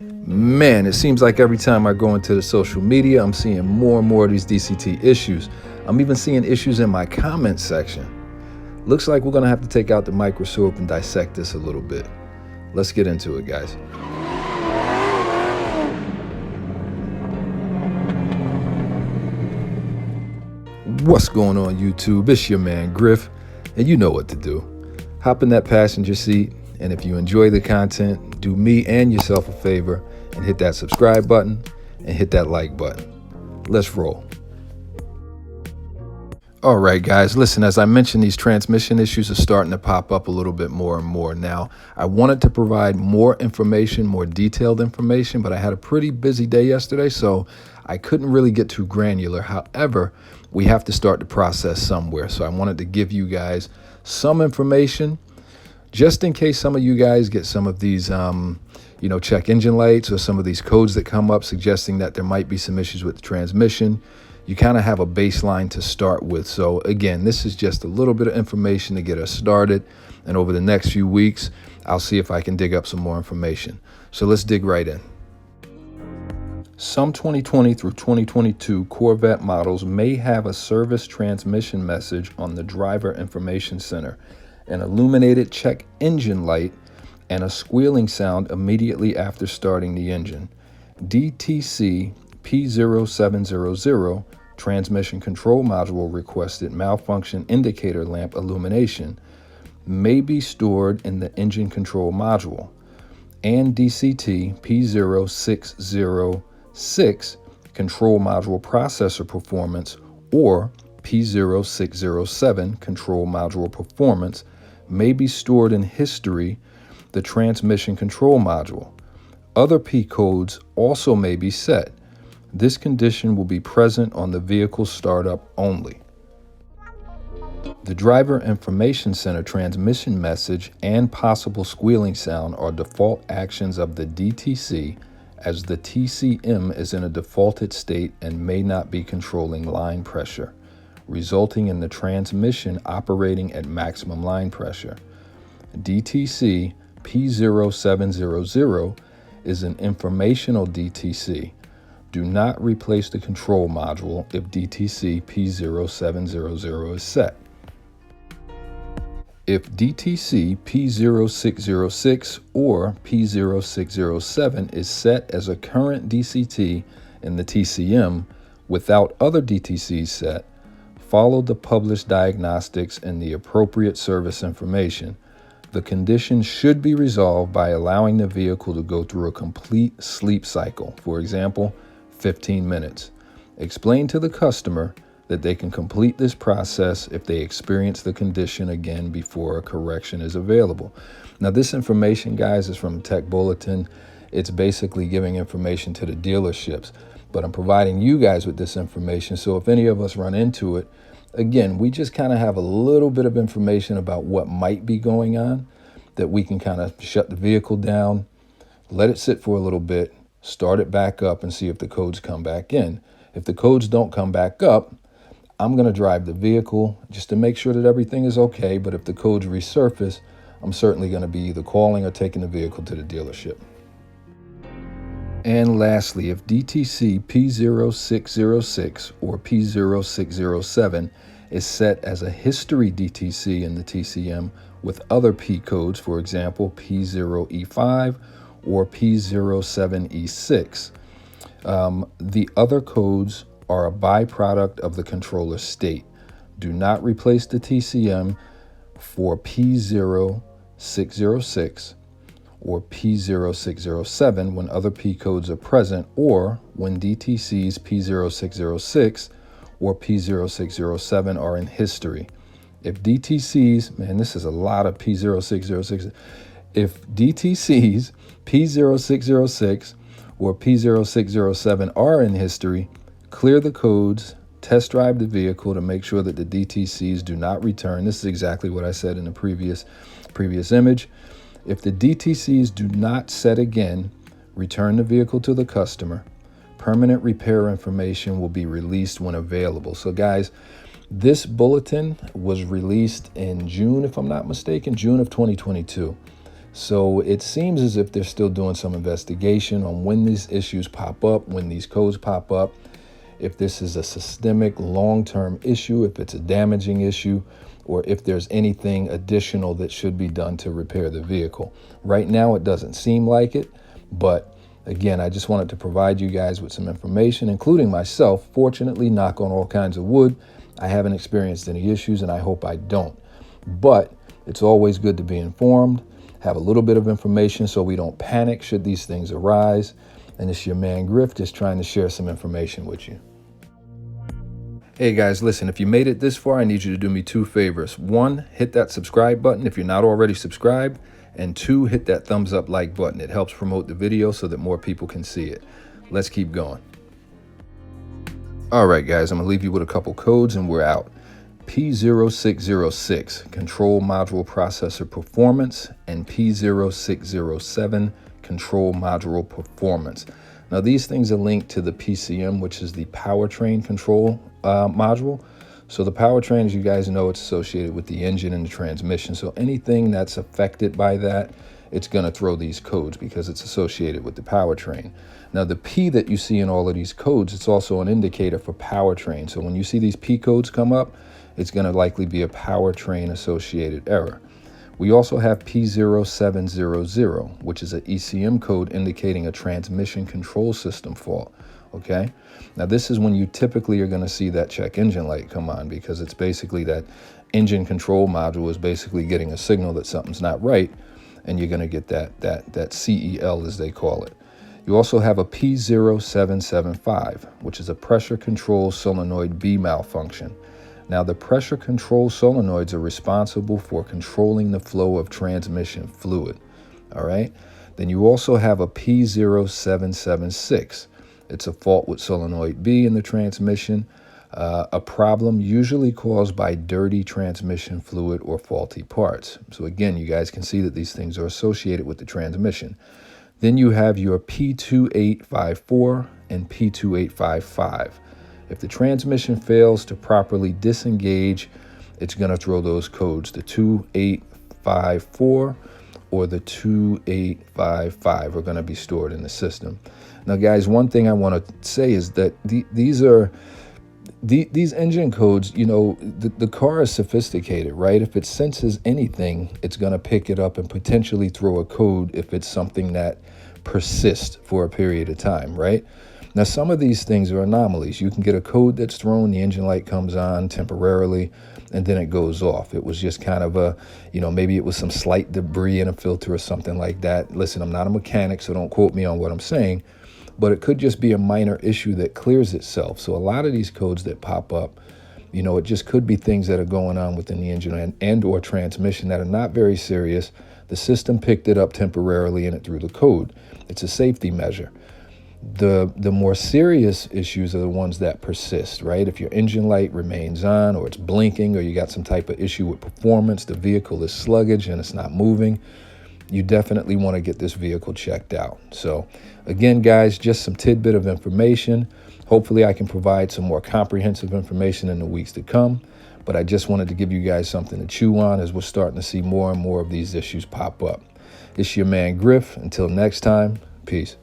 Man, it seems like every time I go into the social media, I'm seeing more and more of these DCT issues. I'm even seeing issues in my comment section. Looks like we're gonna have to take out the microscope and dissect this a little bit. Let's get into it, guys. What's going on, YouTube? It's your man Griff, and you know what to do. Hop in that passenger seat, and if you enjoy the content, do me and yourself a favor and hit that subscribe button and hit that like button. Let's roll. All right, guys, listen, as I mentioned, these transmission issues are starting to pop up a little bit more and more now. I wanted to provide more information, more detailed information, but I had a pretty busy day yesterday, so I couldn't really get too granular. However, we have to start the process somewhere, so I wanted to give you guys some information just in case some of you guys get some of these check engine lights or some of these codes that come up suggesting that there might be some issues with the transmission. You kind of have a baseline to start with. So again, this is just a little bit of information to get us started. And over the next few weeks, I'll see if I can dig up some more information. So let's dig right in. Some 2020 through 2022 Corvette models may have a service transmission message on the driver information center, an illuminated check engine light, and a squealing sound immediately after starting the engine. DTC P0700 transmission control module requested malfunction indicator lamp illumination may be stored in the engine control module, and DCT P0606 control module processor performance or P0607 control module performance may be stored in history, the transmission control module. Other P codes also may be set. This condition will be present on the vehicle startup only. The driver information center transmission message and possible squealing sound are default actions of the DTC, as the TCM is in a defaulted state and may not be controlling line pressure, resulting in the transmission operating at maximum line pressure. DTC P0700 is an informational DTC. Do not replace the control module if DTC P0700 is set. If DTC P0606 or P0607 is set as a current DCT in the TCM without other DTCs set, follow the published diagnostics and the appropriate service information. The condition should be resolved by allowing the vehicle to go through a complete sleep cycle, for example, 15 minutes. Explain to the customer that they can complete this process if they experience the condition again before a correction is available. Now, this information, guys, is from Tech Bulletin. It's basically giving information to the dealerships, but I'm providing you guys with this information. So if any of us run into it, again, we just kind of have a little bit of information about what might be going on, that we can kind of shut the vehicle down, let it sit for a little bit, start it back up and see if the codes come back in. If the codes don't come back up, I'm going to drive the vehicle just to make sure that everything is okay. But if the codes resurface, I'm certainly going to be either calling or taking the vehicle to the dealership. And lastly, if DTC P0606 or P0607 is set as a history DTC in the TCM with other P codes, for example, P0E5 or P07E6, the other codes are a byproduct of the controller state. Do not replace the TCM for P0606 or P0607 when other P codes are present, or when DTC's P0606 or P0607 are in history. If DTC's, man, this is a lot of P0606. If DTC's P0606 or P0607 are in history, clear the codes, test drive the vehicle to make sure that the DTCs do not return. This is exactly what I said in the previous image. If the DTCs do not set again, return the vehicle to the customer. Permanent repair information will be released when available. So guys, this bulletin was released in June, if I'm not mistaken, June of 2022. So it seems as if they're still doing some investigation on when these issues pop up, when these codes pop up, if this is a systemic long-term issue, if it's a damaging issue, or if there's anything additional that should be done to repair the vehicle. Right now, it doesn't seem like it, but again, I just wanted to provide you guys with some information, including myself. Fortunately, knock on all kinds of wood, I haven't experienced any issues, and I hope I don't. But it's always good to be informed, have a little bit of information so we don't panic should these things arise. And it's your man Griff, just trying to share some information with you. Hey guys, listen, if you made it this far, I need you to do me two favors. One, hit that subscribe button if you're not already subscribed. And two, hit that thumbs up like button. It helps promote the video so that more people can see it. Let's keep going. All right, guys, I'm gonna leave you with a couple codes and we're out. P0606, Control Module Processor Performance, and P0607, Control Module Performance. Now, these things are linked to the PCM, which is the powertrain control module. So the powertrain, as you guys know, it's associated with the engine and the transmission. So anything that's affected by that, it's going to throw these codes because it's associated with the powertrain. Now, the P that you see in all of these codes, it's also an indicator for powertrain. So when you see these P codes come up, it's going to likely be a powertrain associated error. We also have P0700, which is an ECM code indicating a transmission control system fault. Okay, now this is when you typically are going to see that check engine light come on, because it's basically that engine control module is basically getting a signal that something's not right, and you're going to get that CEL, as they call it. You also have a P0775, which is a pressure control solenoid B malfunction. Now, the pressure control solenoids are responsible for controlling the flow of transmission fluid. All right. Then you also have a P0776. It's a fault with solenoid B in the transmission, a problem usually caused by dirty transmission fluid or faulty parts. So again, you guys can see that these things are associated with the transmission. Then you have your P2854 and P2855. If the transmission fails to properly disengage, it's going to throw those codes, the 2854 or the 2855 are going to be stored in the system. Now, guys, one thing I want to say is that these engine codes, you know, the car is sophisticated, right? If it senses anything, it's going to pick it up and potentially throw a code if it's something that persists for a period of time, right? Now, some of these things are anomalies. You can get a code that's thrown, the engine light comes on temporarily, and then it goes off. It was just kind of a, you know, maybe it was some slight debris in a filter or something like that. Listen, I'm not a mechanic, so don't quote me on what I'm saying, but it could just be a minor issue that clears itself. So a lot of these codes that pop up, you know, it just could be things that are going on within the engine and or transmission that are not very serious. The system picked it up temporarily and it threw the code. It's a safety measure. The more serious issues are the ones that persist, right? If your engine light remains on, or it's blinking, or you got some type of issue with performance, the vehicle is sluggish and it's not moving, you definitely want to get this vehicle checked out. So again, guys, just some tidbit of information. Hopefully I can provide some more comprehensive information in the weeks to come, but I just wanted to give you guys something to chew on as we're starting to see more and more of these issues pop up. It's your man Griff. Until next time, peace.